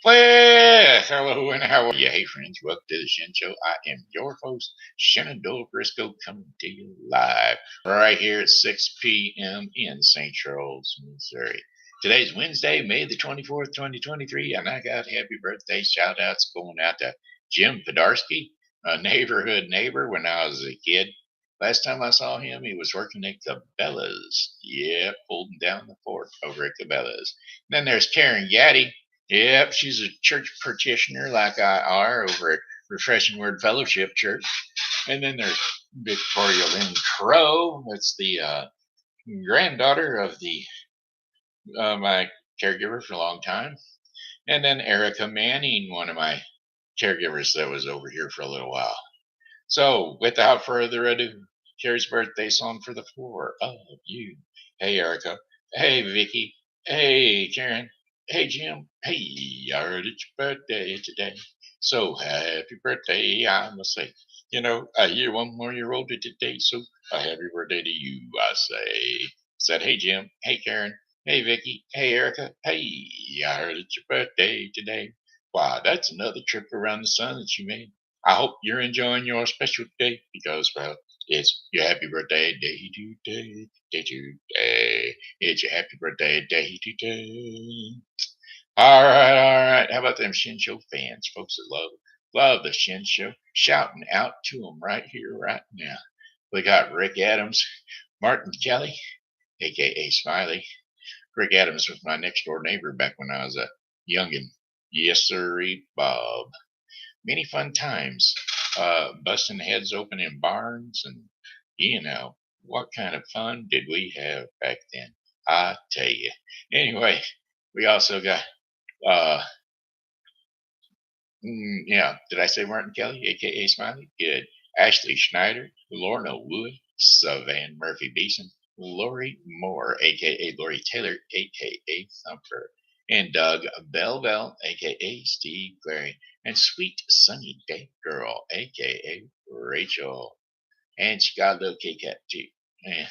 Well, hello and how are you? Hey, friends, welcome to the Shen Show. I am your host, Shenandoah Briscoe, coming to you live right here at 6 p.m. in St. Charles, Missouri. Today's Wednesday, May the 24th, 2023, and I got happy birthday shout outs going out to Jim Podhorsky, a neighborhood neighbor when I was a kid. Last time I saw him, he was working at Cabela's. Yep, holding down the fort over at Cabela's. Then there's Karen Gaddy. Yep, she's a church practitioner like I are over at Refreshing Word Fellowship Church. And then there's Victoria Lynn Crough. That's the granddaughter of the my caregiver for a long time. And then Erica Manning, one of my caregivers that was over here for a little while. So, without further ado, Carrie's birthday song for the four of you. Hey, Erica. Hey, Vicky. Hey, Karen. Hey, Jim. Hey, I heard it's your birthday today. So, happy birthday, I must say. You know, you're 1 more year older today, so a happy birthday to you, I say. Said, hey, Jim. Hey, Karen. Hey, Vicky. Hey, Erica. Hey, I heard it's your birthday today. Wow, that's another trip around the sun that you made. I hope you're enjoying your special day because, well, it's your happy birthday day today, day today. It's your happy birthday day today. All right, all right. How about them Shin Show fans, folks that love the Shin Show? Shouting out to them right here, right now. We got Rick Adams, Martin Kelly, a.k.a. Smiley. Rick Adams was my next door neighbor back when I was a youngin'. Yes, sirree, Bob. Many fun times, busting heads open in barns, and you know what kind of fun did we have back then? I tell you. Anyway, we also got, uh, did I say Martin Kelly, aka Smiley? Good. Ashley Schneider, Lorna Wood, Savann Murphy Beason, Lori Moore, aka Lori Taylor, aka Thumper, and Doug Bellbell, aka Steve Clary, and Sweet Sunny Day Girl, aka Rachel. And she got a little Kit Kat too. And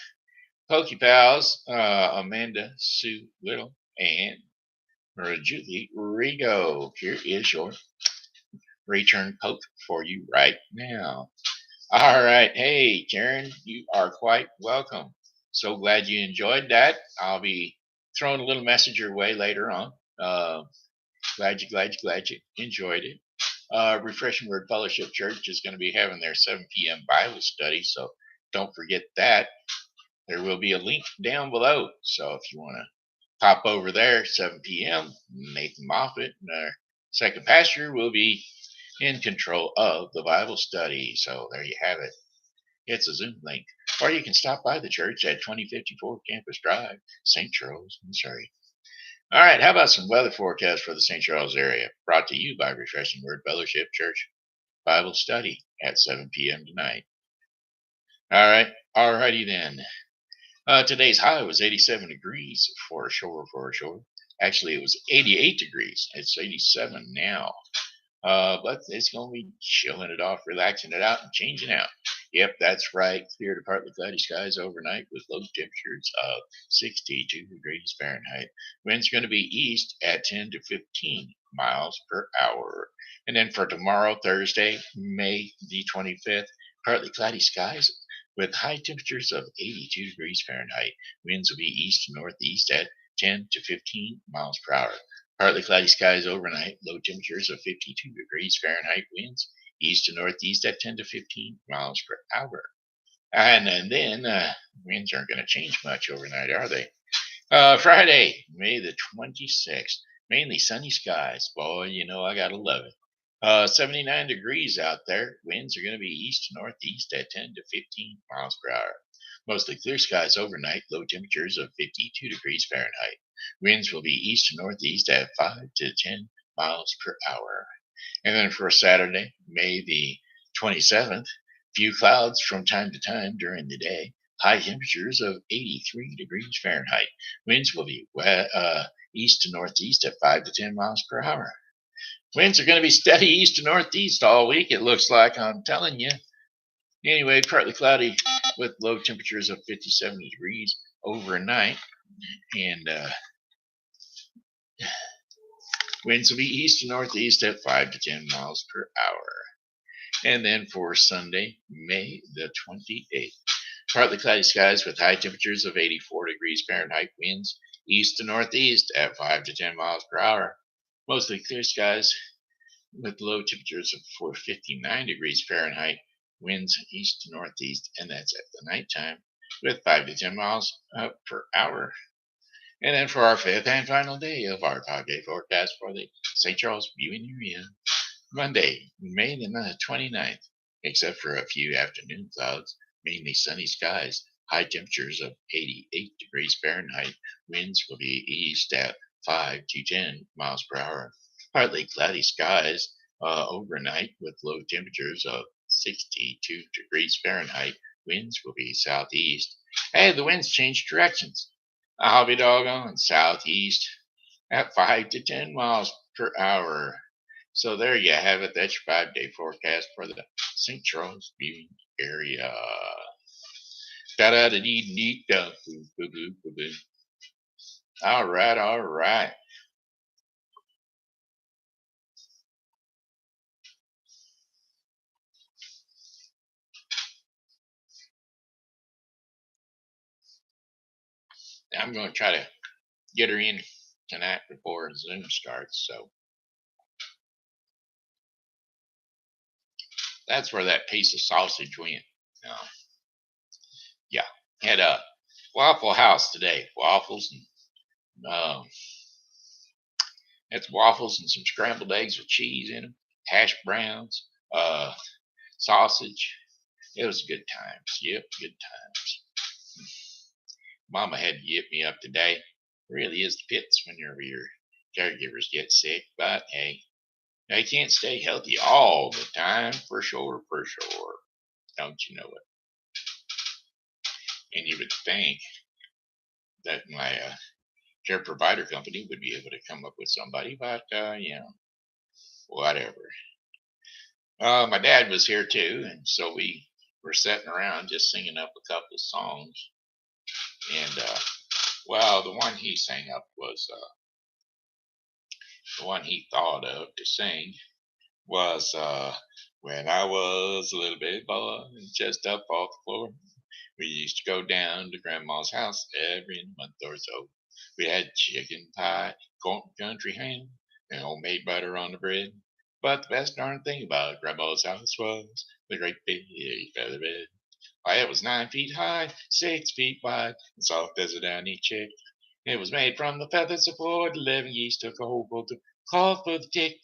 Pokey Pals, Amanda Sue Little, and Julie Regot. Here is your return poke for you right now. All right. Hey, Karen, you are quite welcome. So glad you enjoyed that. I'll be throwing a little message your way later on. Glad you enjoyed it. Refreshing Word Fellowship Church is going to be having their 7 p.m. Bible study, so don't forget that. There will be a link down below. So if you want to pop over there, 7 p.m., Nathan Moffat and our second pastor will be in control of the Bible study. So there you have it. It's a Zoom link. Or you can stop by the church at 2054 Campus Drive, St. Charles, Missouri. All right, how about some weather forecast for the St. Charles area? Brought to you by Refreshing Word Fellowship Church Bible study at 7 p.m. tonight. All right, all righty then. Today's high was 87 degrees for sure. Actually, it was 88 degrees. It's 87 now. But it's going to be chilling it off, relaxing it out, and changing out. Yep, that's right. Clear to partly cloudy skies overnight with low temperatures of 62 degrees Fahrenheit. Wind's going to be east at 10 to 15 miles per hour. And then for tomorrow, Thursday, May the 25th, partly cloudy skies with high temperatures of 82 degrees Fahrenheit. Winds will be east to northeast at 10 to 15 miles per hour. Partly cloudy skies overnight, low temperatures of 52 degrees Fahrenheit, winds east to northeast at 10 to 15 miles per hour. And then winds aren't going to change much overnight, are they? Friday, May the 26th, mainly sunny skies. Boy, you know I got to love it. 79 degrees out there. Winds are going to be east to northeast at 10 to 15 miles per hour. Mostly clear skies overnight, low temperatures of 52 degrees Fahrenheit. Winds will be east to northeast at 5 to 10 miles per hour. And then for Saturday, May the 27th, few clouds from time to time during the day. High temperatures of 83 degrees Fahrenheit. Winds will be east to northeast at 5 to 10 miles per hour. Winds are going to be steady east to northeast all week, it looks like, I'm telling you. Anyway, partly cloudy with low temperatures of 57 degrees overnight. And Winds will be east to northeast at 5 to 10 miles per hour. And then for Sunday, May the 28th, partly cloudy skies with high temperatures of 84 degrees Fahrenheit, winds east to northeast at 5 to 10 miles per hour. Mostly clear skies with low temperatures of 59 degrees Fahrenheit, winds east to northeast, and that's at the nighttime with 5 to 10 miles per hour. And then for our fifth and final day of our 5-day forecast for the St. Charles viewing area, Monday, May the 29th, except for a few afternoon clouds, mainly sunny skies, high temperatures of 88 degrees Fahrenheit, winds will be east at 5 to 10 miles per hour. Partly cloudy skies overnight with low temperatures of 62 degrees Fahrenheit, winds will be southeast. Hey, the winds change directions. I'll be doggone southeast at 5 to 10 miles per hour. So there you have it. That's your 5-day forecast for the St. Charles viewing area. Da da da dee dee da. All right, all right. I'm going to try to get her in tonight before Zoom starts. So that's where that piece of sausage went. Yeah, had a Waffle House today. Waffles and it's waffles and some scrambled eggs with cheese in them, hash browns, sausage. It was good times. Yep, good times. Mama had to get me up today. It really is the pits whenever your caregivers get sick, but hey, they can't stay healthy all the time, for sure, for sure. Don't you know it? And you would think that my care provider company would be able to come up with somebody, but whatever. My dad was here too, and so we were sitting around just singing up a couple of songs. And well, the one he sang up was the one he thought of to sing was when I was a little baby boy, just up off the floor. We used to go down to Grandma's house every month or so. We had chicken pie, corn country ham, and homemade butter on the bread. But the best darn thing about Grandma's house was the great big feather bed. Why, it was 9 feet high, 6 feet wide, and soft as a downy chick. It was made from the feathers of 4 to 11 geese, took a whole bolt of cloth for the tick.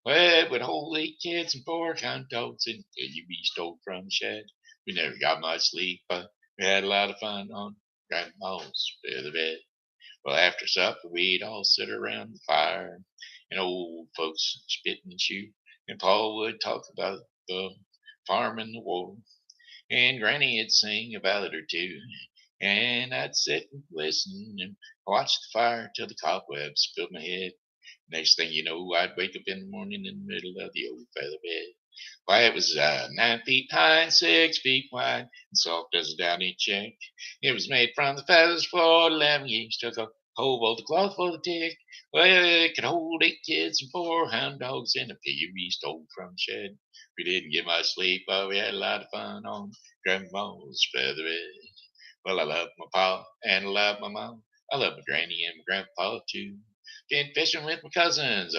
Well, it would hold 8 kids and 4 hound dogs until you be stole from the shed. We never got much sleep, but we had a lot of fun on Grandma's feather bed. Well, after supper, we'd all sit around the fire, and old folks spit and chew, and Paul would talk about the farm and the war, and Granny would sing a ballad or two, and I'd sit and listen and watch the fire till the cobwebs filled my head. Next thing you know, I'd wake up in the morning in the middle of the old feather bed. Why, it was 9 feet high and 6 feet wide, and soft as a downy chick. It was made from the feathers for 11 geese, took a whole bolt of cloth for the tick. Well, it could hold 8 kids and 4 hound dogs and a piggy we stole from the shed. We didn't get much sleep, but we had a lot of fun on Grandma's feather bed. Well, I love my pa and I love my mom. I love my granny and my grandpa too. Been fishing with my cousins.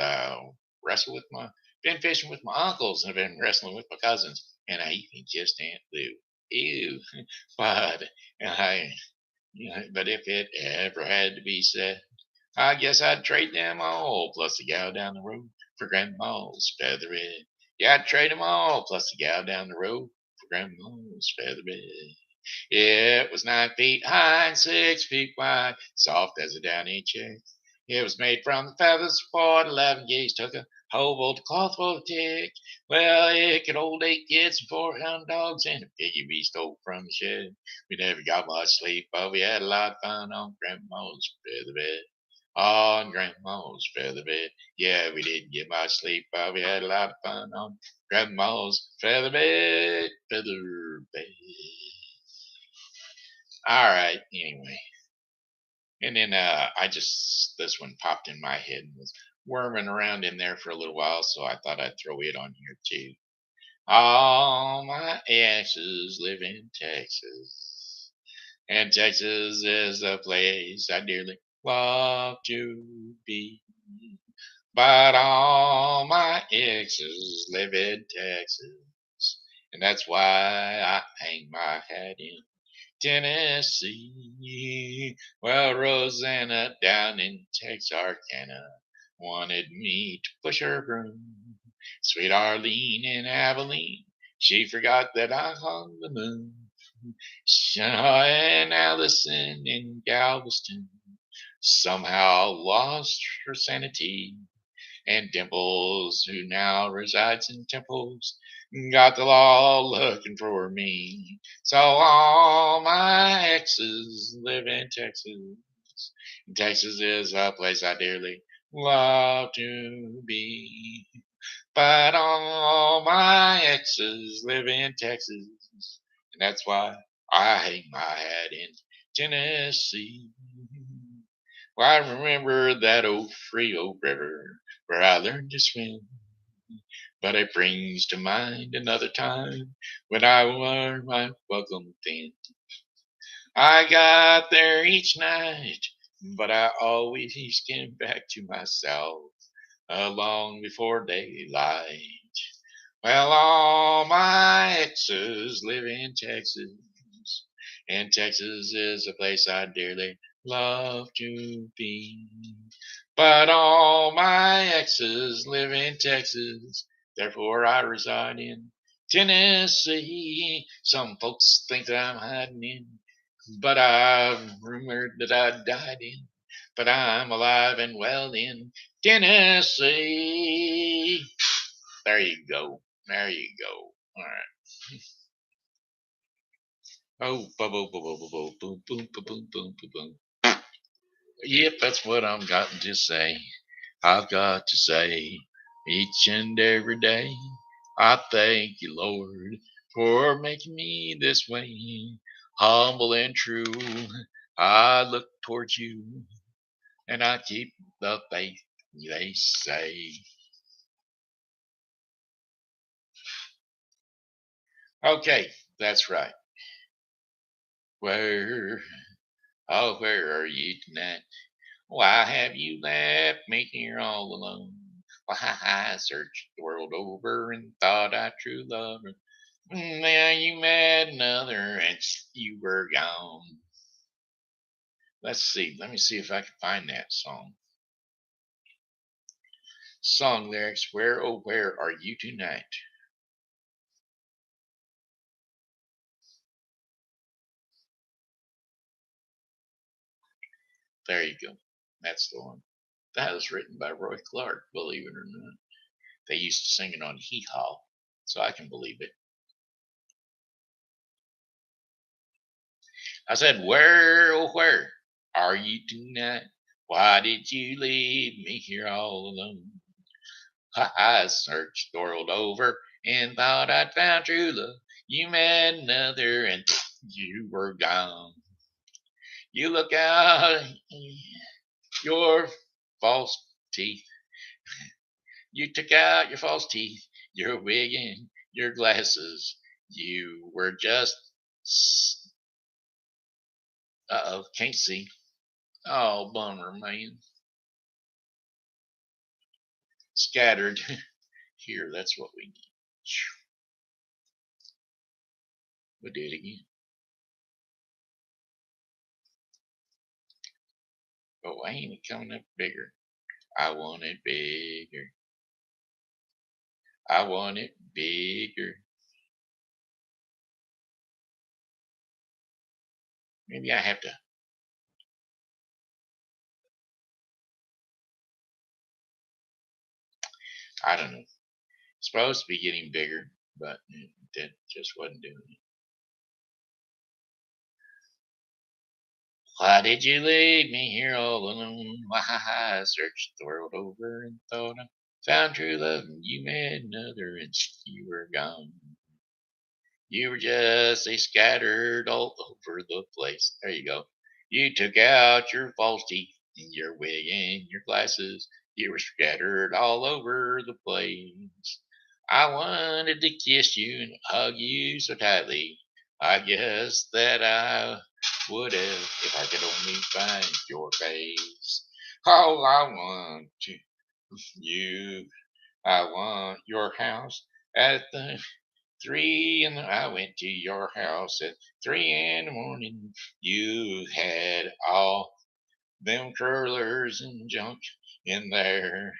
Wrestle with my been fishing with my uncles and I've been wrestling with my cousins. And I even kissed Aunt Lou. Ew. But but if it ever had to be said, I guess I'd trade them all plus the gal down the road for Grandma's feather bed. Yeah, I'd trade them all plus the gal down the road for Grandma's feather bed. It was 9 feet high and 6 feet wide, soft as a downy chick. It was made from the feathers of 4 to 11 geese, took a whole bolt of cloth for the tick. Well, it could hold 8 kids and 4 hound dogs and a piggy we stole from the shed. We never got much sleep, but we had a lot of fun on Grandma's feather bed. On Grandma's feather bed. Yeah, we didn't get much sleep, but we had a lot of fun on Grandma's feather bed. Feather bed. All right, anyway. And then this one popped in my head and was worming around in there for a little while, so I thought I'd throw it on here too. All my exes live in Texas, and Texas is a place I dearly love to be. But all my exes live in Texas, and that's why I hang my hat in Tennessee. Well, Rosanna down in Texarkana wanted me to push her broom. Sweet Arlene in Abilene, she forgot that I hung the moon. And Allison in Galveston somehow lost her sanity. And Dimples, who now resides in Temples, got the law looking for me. So all my exes live in Texas. Texas is a place I dearly love to be. But all my exes live in Texas, and that's why I hang my hat in Tennessee. Well, I remember that old Frio River where I learned to swim, but it brings to mind another time when I wore my welcome thin. I got there each night, but I always came back to myself long before daylight. Well, all my exes live in Texas, and Texas is a place I dearly love to be. But all my exes live in Texas, therefore I reside in Tennessee. Some folks think that I'm hiding in, but I've rumored that I died in. But I'm alive and well in Tennessee. There you go. There you go. All right. Oh, boom, boom, boom, boom, boom, boom, boom, boom, boom, boom, boom. Yep, that's what I'm got to say. I've got to say each and every day. I thank you, Lord, for making me this way. Humble and true, I look towards you, and I keep the faith, they say. Okay, that's right. Where, oh, where are you tonight? Why have you left me here all alone? Why I searched the world over and thought I true loved her. Now you met another and you were gone. Let's see. Let me see if I can find that song. Song lyrics. Where, oh, where are you tonight? There you go. That's the one. That was written by Roy Clark, believe it or not. They used to sing it on Hee Haw, so I can believe it. I said, where, oh, where are you tonight? Why did you leave me here all alone? I searched the world over and thought I'd found true love. You met another and you were gone. You look out your false teeth. You took out your false teeth, your wig and your glasses. You were just, uh-oh, can't see. Oh, bummer, man. Scattered. Here, that's what we need. We'll do it again. But why ain't it coming up bigger? I want it bigger. I want it bigger. Maybe I have to. I don't know. It's supposed to be getting bigger, but it just wasn't doing it. Why did you leave me here all alone? Why I searched the world over and thought I found true love, and you met another, and you were gone. You were just a scattered all over the place. There you go. You took out your false teeth and your wig and your glasses. You were scattered all over the place. I wanted to kiss you and hug you so tightly. I guess that I would have if I could only find your face. All I want to you, I want your house at the three, and I went to your house at 3 in the morning. You had all them curlers and junk in there,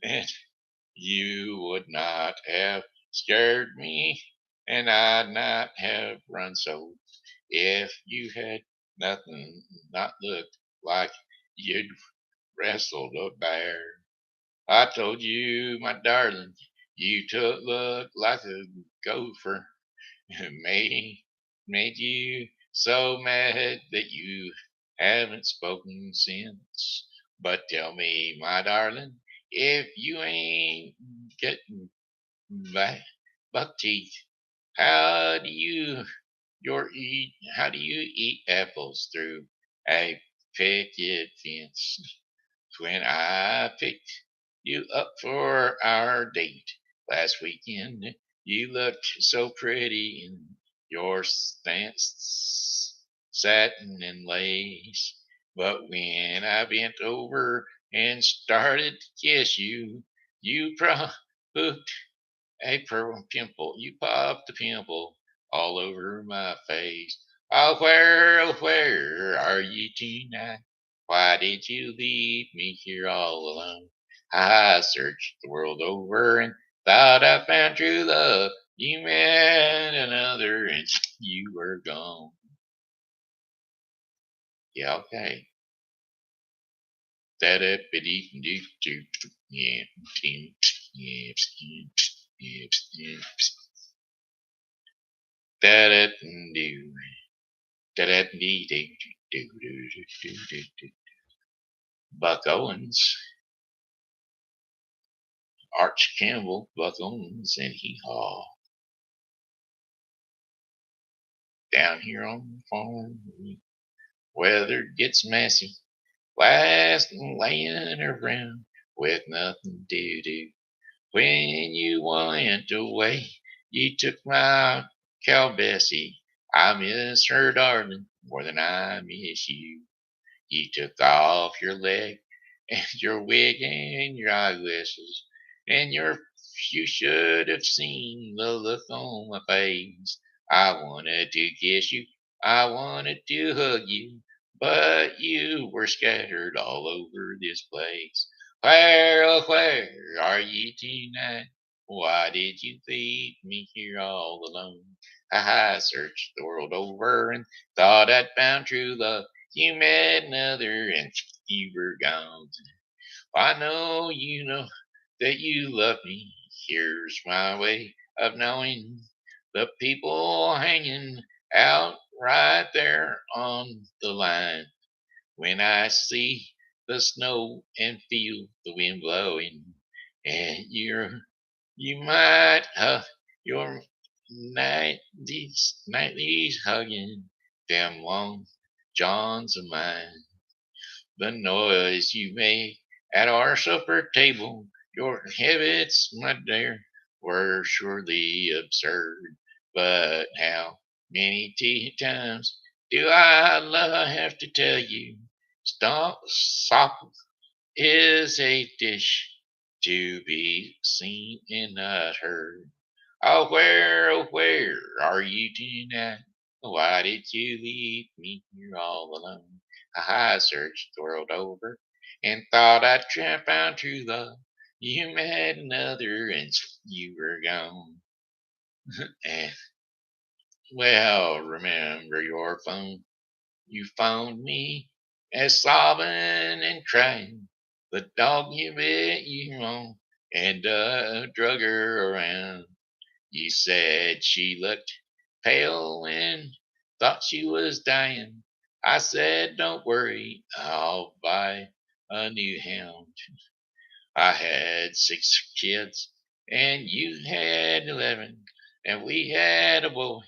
and you would not have scared me, and I'd not have run so if you had nothing, not looked like you'd wrestled a bear. I told you, my darling, you took look like a gopher. made made you so mad that you haven't spoken since. But tell me, my darling, if you ain't getting back buck teeth, how do you how do you eat apples through a picket fence? When I picked you up for our date last weekend, you looked so pretty in your stance, satin and lace. But when I bent over and started to kiss you, you popped you popped a pimple all over my face. Oh, where are you tonight? Why did you leave me here all alone? I searched the world over and thought I found true love. You met another and you were gone. Yeah, okay. That up it eating do yeah, yeah, yeah, yeah, that it do. Buck Owens, Arch Campbell, Buck Owens, and Hee Haw. Down here on the farm, weather gets messy. Last laying around with nothing to do. When you went away, you took my cow Bessie. I miss her, darling, more than I miss you. You took off your leg and your wig and your eyeglasses, and you should have seen the look on my face. I wanted to kiss you, I wanted to hug you, but you were scattered all over this place. Where, oh, where are you tonight? Why did you leave me here all alone? I searched the world over and thought I'd found true love. You met another and you were gone. I know you know that you love me. Here's my way of knowing the people hanging out right there on the line. When I see the snow and feel the wind blowing, and you might your nightlies hugging them long johns of mine. The noise you make at our supper table, your habits, my dear, were surely absurd. But how many times do I have to tell you, sop is a dish to be seen and not heard. Oh, where are you tonight? Why did you leave me here all alone? I searched the world over and thought I'd found true love. You met another and you were gone. And, well, remember your phone. You phoned me as sobbing and crying. The dog you bit you on and drug her around. You said she looked pale and thought she was dying. I said, don't worry, I'll buy a new hound. I had 6 kids and you had 11, and we had a boy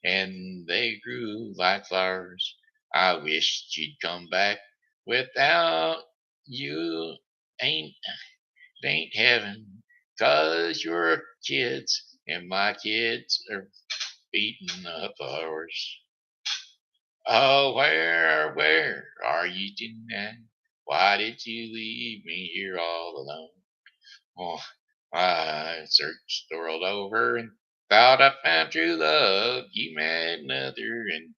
and they grew like flowers. I wished you'd come back. Without you, ain't it ain't heaven, 'cause your kids and my kids are beating up a horse. Oh, where are you tonight? Why did you leave me here all alone? Oh, I searched the world over and thought I found true love. You met another and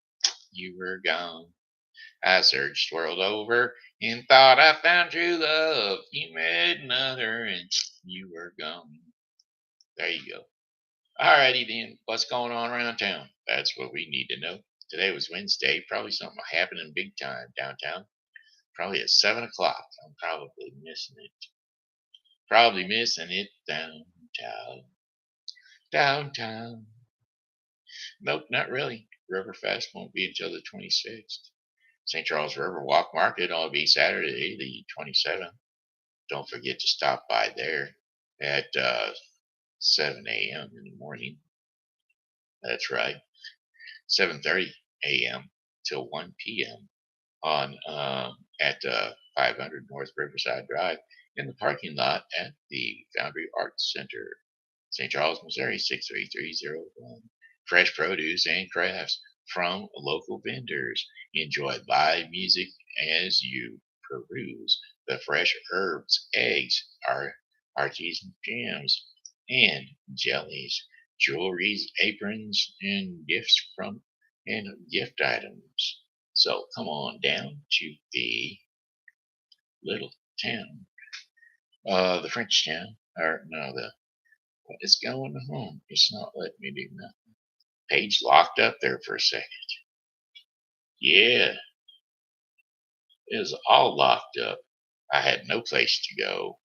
you were gone. I searched the world over and thought I found true love. You met another and you were gone. There you go. Alrighty then, what's going on around town? That's what we need to know. Today was Wednesday. Probably something happening big time downtown. Probably at 7 o'clock. I'm probably missing it. Probably missing it downtown. Downtown. Nope, not really. Riverfest won't be until the 26th. St. Charles River Walk Market will be Saturday, the 27th. Don't forget to stop by there at 7 a.m. in the morning. That's right, 7:30 a.m. till 1 p.m. on at 500 North Riverside Drive in the parking lot at the Foundry Arts Center, St. Charles, Missouri 63301. Fresh produce and crafts from local vendors. Enjoy live music as you peruse the fresh herbs, eggs, artisan jams, and jellies, jewelries, aprons, and gift items. So come on down to the little town, the French town, or no, the what is going on? It's not letting me do nothing. Page locked up there for a second. Yeah, it was all locked up. I had no place to go.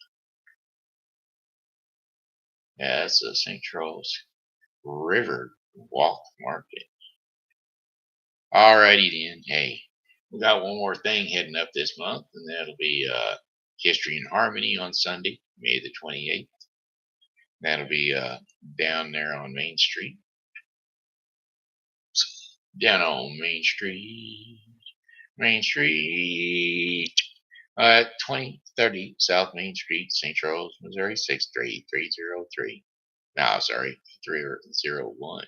Yeah, that's the St. Charles River Walk Market. Alrighty then. Hey, we got one more thing heading up this month, and that'll be History and Harmony on Sunday, May the 28th. That'll be down there on Main Street. Down on Main Street. Main Street. 2030 South Main Street, St. Charles, Missouri, 63303. No, sorry, 301.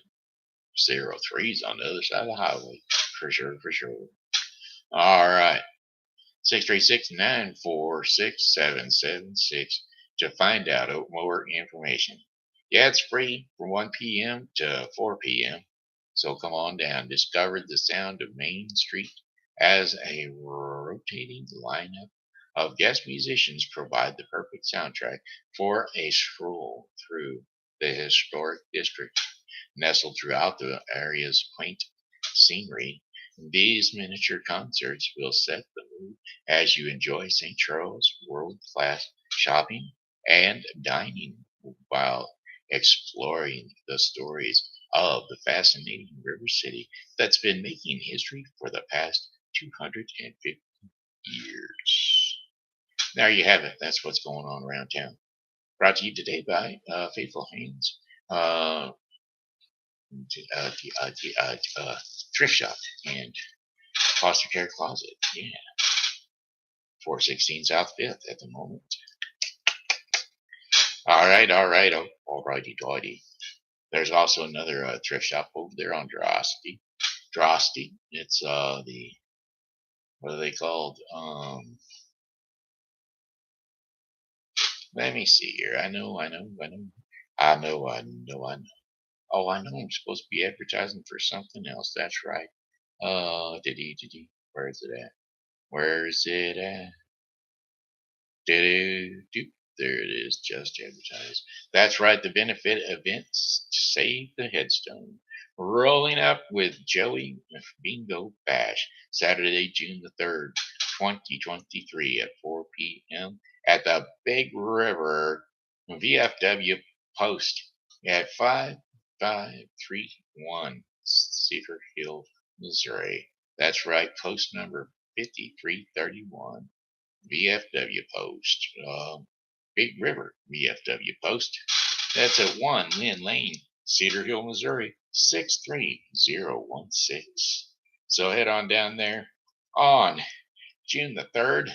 03 is on the other side of the highway. For sure, for sure. All right. 636-946-776 to find out more information. Yeah, it's free from 1 p.m. to 4 p.m. So come on down. Discover the sound of Main Street as a rotating lineup of guest musicians provide the perfect soundtrack for a stroll through the historic district. Nestled throughout the area's quaint scenery, these miniature concerts will set the mood as you enjoy St. Charles world-class shopping and dining while exploring the stories of the fascinating river city that's been making history for the past 250 years. There you have it. That's what's going on around town. Brought to you today by Faithful Hands thrift shop and foster care closet. Yeah, 416 South 5th at the moment. All right, alrighty, doity. There's also another thrift shop over there on Drosty. Drosty. It's the what are they called? Let me see here. I know. Oh, I know. I'm supposed to be advertising for something else. That's right. Did he? Where is it at? Where is it at? Do-do-do. There it is, just advertised. That's right, the benefit events to save the headstone. Rolling up with Joey Bingo Bash, Saturday, June the 3rd, 2023 at 4 p.m. at the Big River VFW Post at 5531 Cedar Hill, Missouri. That's right, post number 5331. VFW Post, Big River VFW Post. That's at 1 Lynn Lane, Cedar Hill, Missouri, 63016. So head on down there on June the 3rd,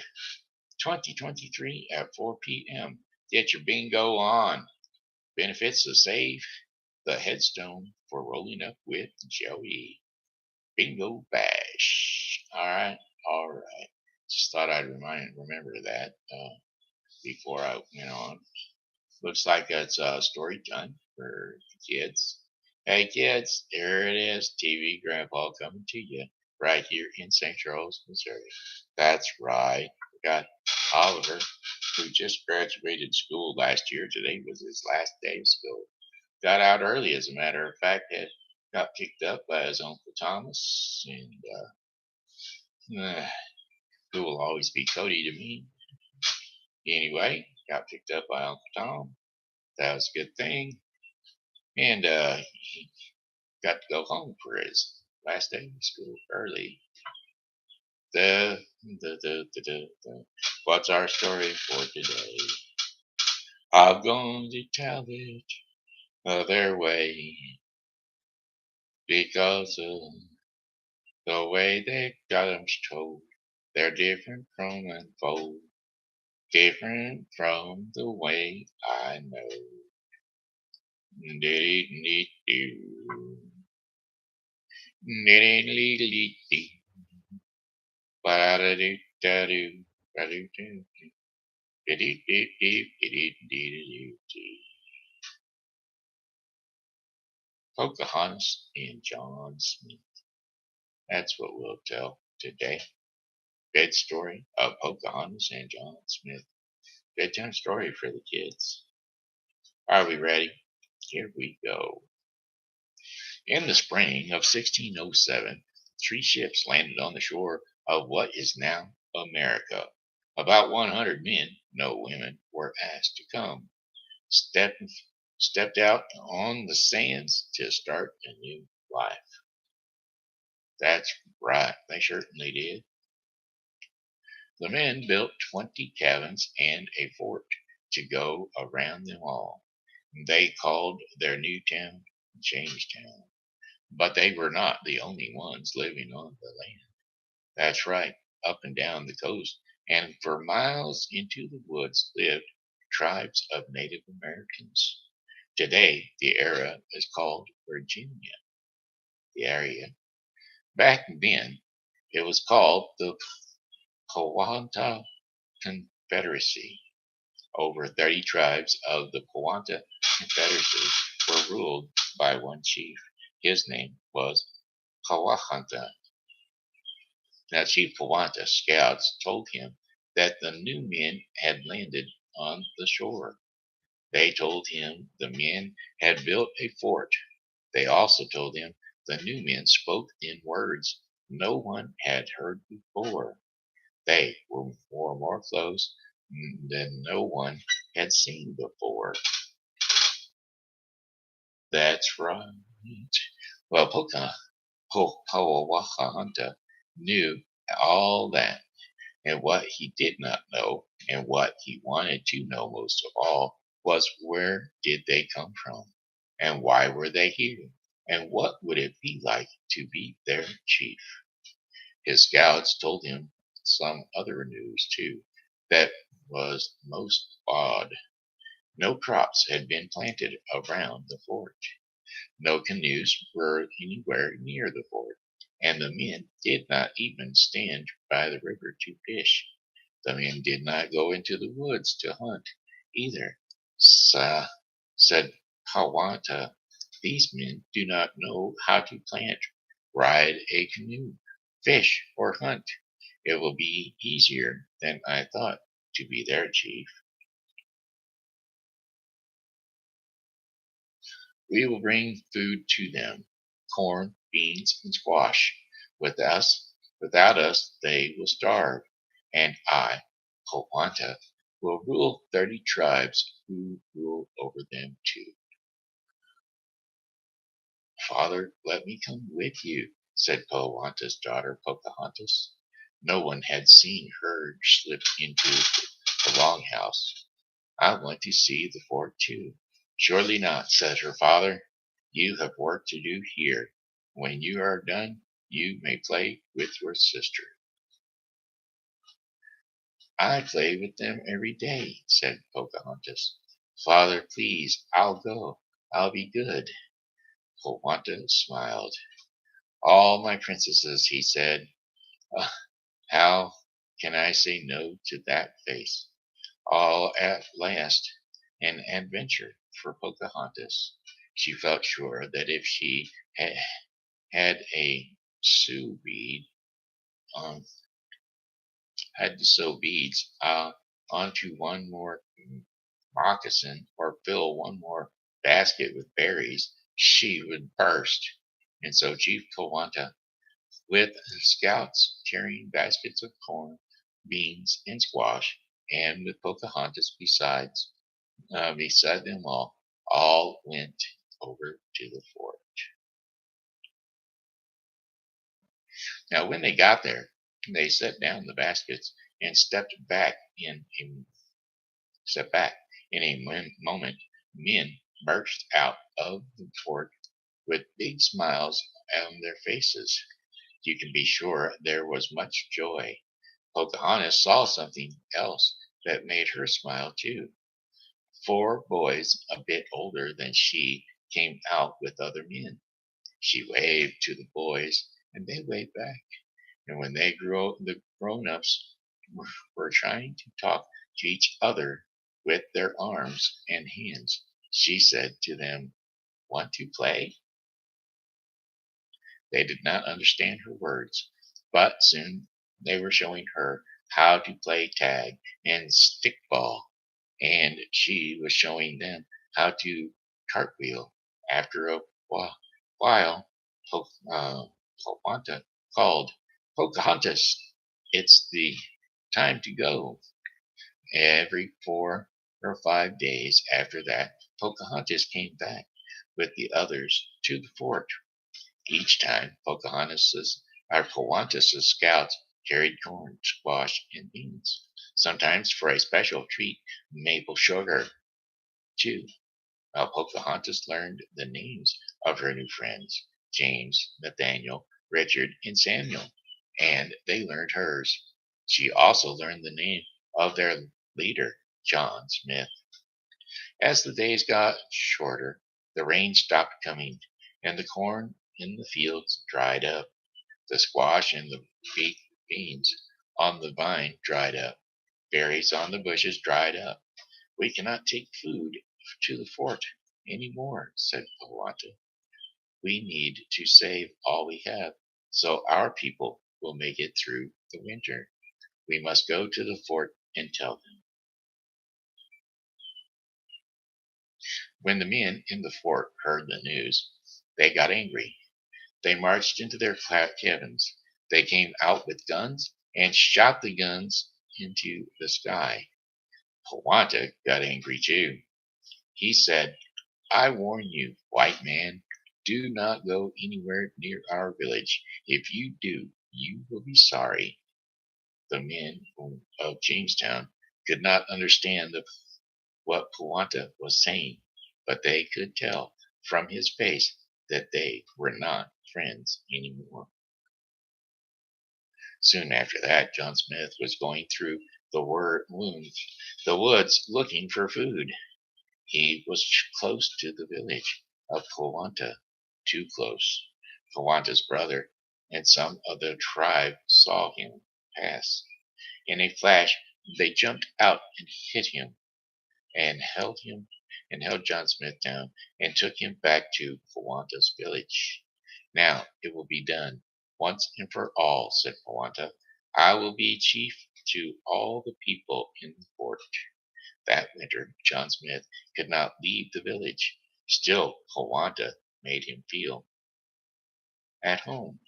2023 at 4 p.m. Get your bingo on. Benefits to save the headstone for rolling up with Joey. Bingo bash. All right. Just thought I'd remember that before I went on. Looks like it's story time for the kids. Hey kids, there it is. TV Grandpa coming to you right here in St. Charles, Missouri. That's right. We got Oliver, who just graduated school last year. Today was his last day of school. Got out early, as a matter of fact. Got picked up by his Uncle Thomas, and who will always be Cody to me. Anyway, got picked up by Uncle Tom. That was a good thing. And he got to go home for his last day of school early. What's our story for today? I'm going to tell it their way because of the way they got them told. They're different from unfold, different from the way I know. Pocahontas and John Smith. That's what we'll tell today. Bed story of Pocahontas and John Smith. Bedtime story for the kids. Are we ready? Here we go. In the spring of 1607, 3 ships landed on the shore of what is now America. About 100 men, no women, were asked to come. Stepped out on the sands to start a new life. That's right, they certainly did. The men built 20 cabins and a fort to go around them all. They called their new town Jamestown. But they were not the only ones living on the land. That's right, up and down the coast and for miles into the woods lived tribes of Native Americans. Today, the area is called Virginia. The area. Back then, it was called the Powhatan Confederacy. Over 30 tribes of the Powhatan Confederacy were ruled by one chief. His name was Powhatan. Now, Chief Powhatan scouts told him that the new men had landed on the shore. They told him the men had built a fort. They also told him the new men spoke in words no one had heard before. They wore more clothes than no one had seen before. That's right. Well, Powhatan knew all that, and what he did not know, and what he wanted to know most of all, was where did they come from, and why were they here, and what would it be like to be their chief? His scouts told him some other news too that was most odd. No crops had been planted around the fort. No canoes were anywhere near the fort, and the men did not even stand by the river to fish. The men did not go into the woods to hunt either. Said Powhatan, these men do not know how to plant, ride a canoe, fish, or hunt. It will be easier than I thought to be their chief. We will bring food to them, corn, beans, and squash. Without us, they will starve. And I, Powhatan, will rule 30 tribes who rule over them too. Father, let me come with you, said Powhatan's daughter Pocahontas. No one had seen her slip into the longhouse. I want to see the fort too. Surely not, said her father. You have work to do here. When you are done, You may play with your sister. I play with them every day, said Pocahontas. Father, please, I'll go. I'll be good. Pocahontas smiled. All my princesses, he said. "Uh, how can I say no to that face? All at last an adventure for Pocahontas. She felt sure that if she had a sew bead on, had to sew beads onto one more moccasin or fill one more basket with berries, she would burst. And so Chief Kawanta, with scouts carrying baskets of corn, beans, and squash, and with Pocahontas beside them all went over to the fort. Now, when they got there, they set down the baskets and stepped back. In a moment, men marched out of the fort with big smiles on their faces. You can be sure there was much joy. Pocahontas saw something else that made her smile too. 4 boys a bit older than she came out with other men. She waved to the boys, and they waved back. And when the grown-ups were trying to talk to each other with their arms and hands, she said to them, "Want to play?" They did not understand her words, but soon they were showing her how to play tag and stickball, and she was showing them how to cartwheel. After a while, Pocahontas called, "Pocahontas, it's the time to go." Every 4 or 5 days after that, Pocahontas came back with the others to the fort. Each time, Pocahontas' scouts carried corn, squash, and beans. Sometimes, for a special treat, maple sugar, too. Pocahontas learned the names of her new friends, James, Nathaniel, Richard, and Samuel, and they learned hers. She also learned the name of their leader, John Smith. As the days got shorter, the rain stopped coming, and the corn in the fields dried up. The squash and the beans on the vine dried up. Berries on the bushes dried up. "We cannot take food to the fort any more," said Powhatan. "We need to save all we have so our people will make it through the winter. We must go to the fort and tell them." When the men in the fort heard the news, they got angry. They marched into their cabins. They came out with guns and shot the guns into the sky. Powhatan got angry too. He said, "I warn you, white man, do not go anywhere near our village. If you do, you will be sorry." The men of Jamestown could not understand what Powhatan was saying, but they could tell from his face that they were not friends anymore. Soon after that, John Smith was going through the woods looking for food. He was close to the village of Powhatan, too close. Powhatan's brother and some of the tribe saw him pass. In a flash, they jumped out and hit him and held John Smith down and took him back to Powhatan's village. "Now it will be done once and for all," said Powhatan. "I will be chief to all the people in the fort." That winter, John Smith could not leave the village. Still, Powhatan made him feel at home.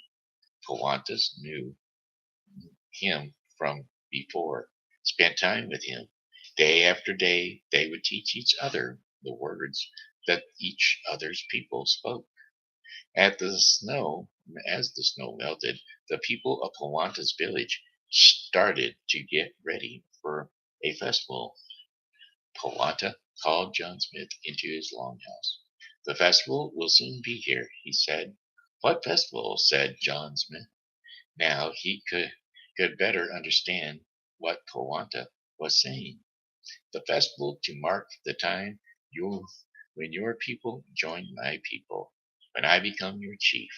Powhatan knew him from before, spent time with him. Day after day, they would teach each other the words that each other's people spoke. At the snow, as the snow melted, the people of Powhatan's village started to get ready for a festival. Powhatan called John Smith into his longhouse. "The festival will soon be here," he said. What festival? Said John Smith. Now he could better understand what Kawanta was saying. The festival to mark the time you when your people join my people, when I become your chief.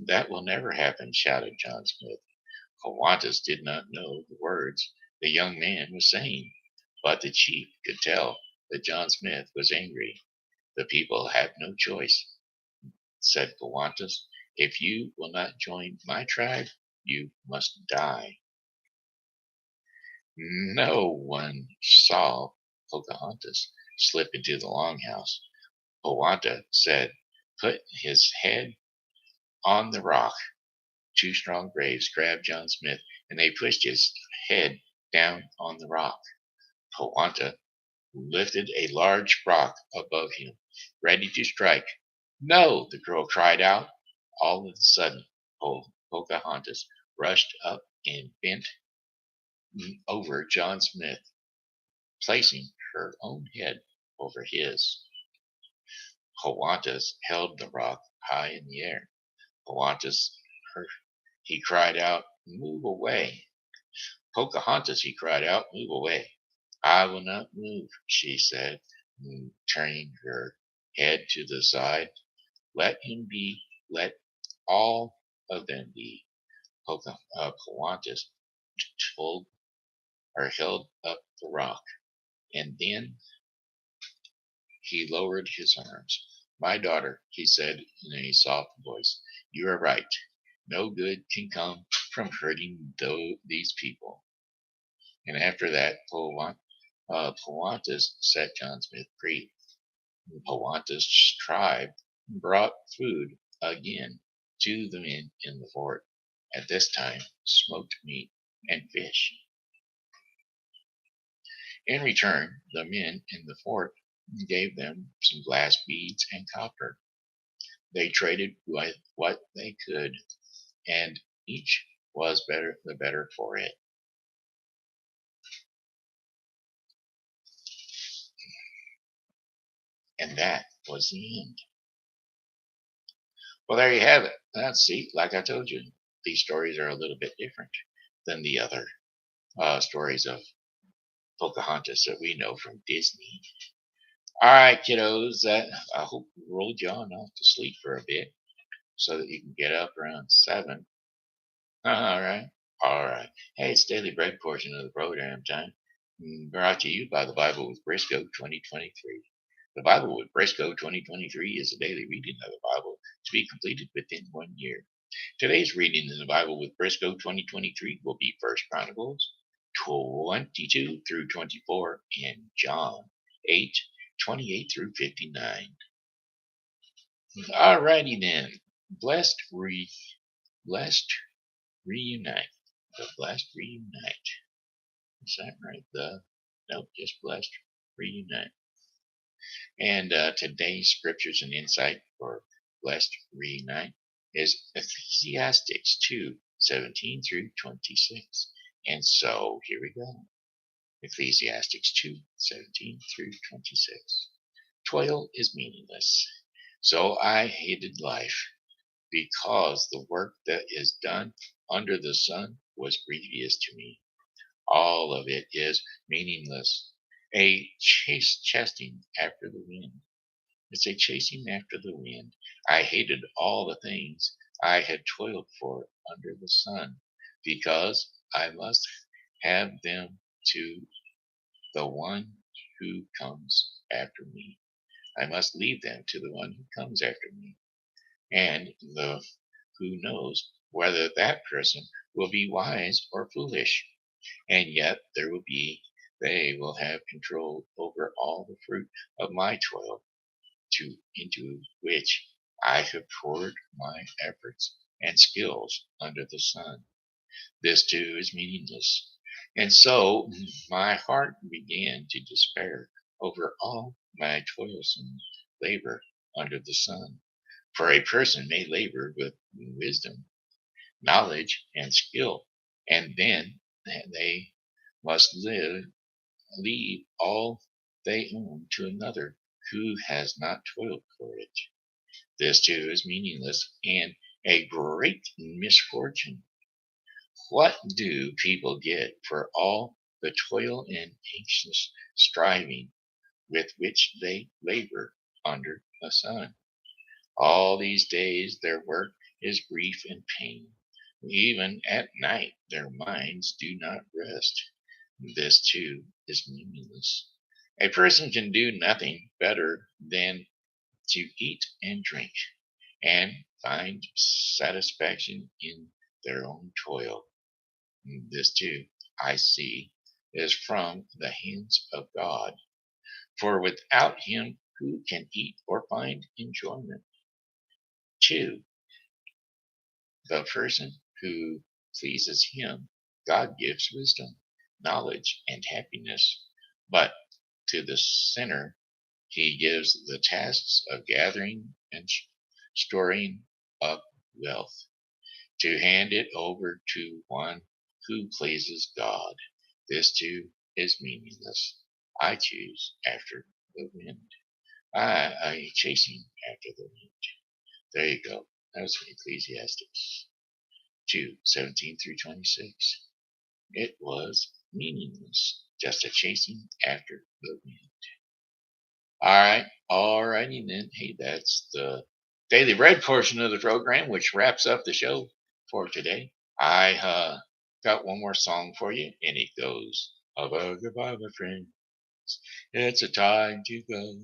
That will never happen, shouted John Smith. Kawantas did not know the words the young man was saying, but the chief could tell that John Smith was angry. The people have no choice, said Kawantas. If you will not join my tribe, you must die. No one saw Pocahontas slip into the longhouse. Powanta said, put his head on the rock. Two strong braves grabbed John Smith and they pushed his head down on the rock. Powanta lifted a large rock above him, ready to strike. No, the girl cried out. All of a sudden, Pocahontas rushed up and bent over John Smith, placing her own head over his. Pocahontas held the rock high in the air. Pocahontas, he cried out, move away. Pocahontas, he cried out, move away. I will not move, she said, turning her head to the side. Let him be, let all of them be. Pocahontas told or held up the rock, and then he lowered his arms. My daughter, he said in a soft voice, you are right. No good can come from hurting these people. And after that, Pocahontas set John Smith free. Pocahontas' tribe brought food again to the men in the fort. At this time, smoked meat and fish. In return, the men in the fort gave them some glass beads and copper. They traded with what they could, and each was the better for it. And that was the end. Well, there you have it. See, like I told you, these stories are a little bit different than the other stories of Pocahontas that we know from Disney. All right, kiddos, I hope we rolled you on off to sleep for a bit so that you can get up around 7. All right. All right. Hey, it's daily bread portion of the program time. Brought to you by the Bible with Briscoe 2023. The Bible with Briscoe 2023 is a daily reading of the Bible to be completed within 1 year. Today's reading in the Bible with Briscoe 2023 will be 1 Chronicles 22 through 24 and John 8:28 through 59. Alrighty then. Blessed reunite. The blessed reunite. Is that right? Nope, just blessed reunite. And today's scriptures and insight for blessed reunite is Ecclesiastes 2:17 through 26. And so here we go. Ecclesiastes 2:17 through 26. Toil is meaningless. So I hated life, because the work that is done under the sun was grievous to me. All of it is meaningless. A chasing after the wind. It's a chasing after the wind. I hated all the things I had toiled for under the sun, because I must have them to the one who comes after me. I must leave them to the one who comes after me. And who knows whether that person will be wise or foolish. And yet they will have control over all the fruit of my toil, into which I have poured my efforts and skills under the sun. This too is meaningless. And so my heart began to despair over all my toilsome labor under the sun. For a person may labor with wisdom, knowledge, and skill, and then they must leave all they own to another who has not toiled for it. This too is meaningless and a great misfortune. What do people get for all the toil and anxious striving with which they labor under the sun? All these days their work is grief and pain. Even at night their minds do not rest. This too is meaningless. A person can do nothing better than to eat and drink and find satisfaction in their own toil. This too, I see, is from the hands of God. For without him, who can eat or find enjoyment? 2. The person who pleases him, God gives wisdom, knowledge, and happiness. But to the sinner, he gives the tasks of gathering and storing up wealth, to hand it over to one who pleases God. This too is meaningless. I choose after the wind. I chasing after the wind. There you go. That was from Ecclesiastes 2:17 through 26. It was meaningless, just a chasing after the wind. All righty then. Hey, that's the daily read portion of the program, which wraps up the show for today. I got one more song for you, and it goes, goodbye, my friends. It's a time to go.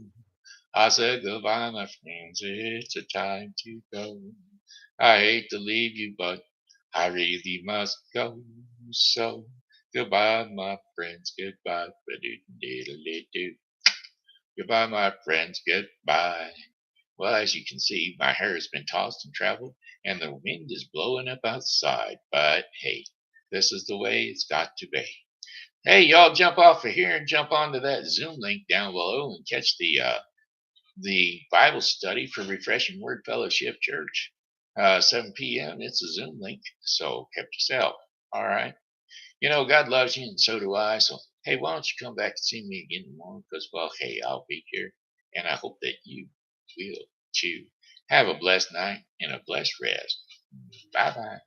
I said goodbye, my friends. It's a time to go. I hate to leave you, but I really must go. So goodbye, my friends. Goodbye. Ba-do-do-do-do-do. Goodbye, my friends. Goodbye. Well, as you can see, my hair has been tossed and traveled, and the wind is blowing up outside. But hey, this is the way it's got to be. Hey, y'all, jump off of here and jump onto that Zoom link down below and catch the Bible study for Refreshing Word Fellowship Church, 7 p.m. It's a Zoom link, so help yourself. All right. You know, God loves you, and so do I. So, hey, why don't you come back and see me again tomorrow? Because, well, hey, I'll be here, and I hope that you will too. Have a blessed night and a blessed rest. Bye bye.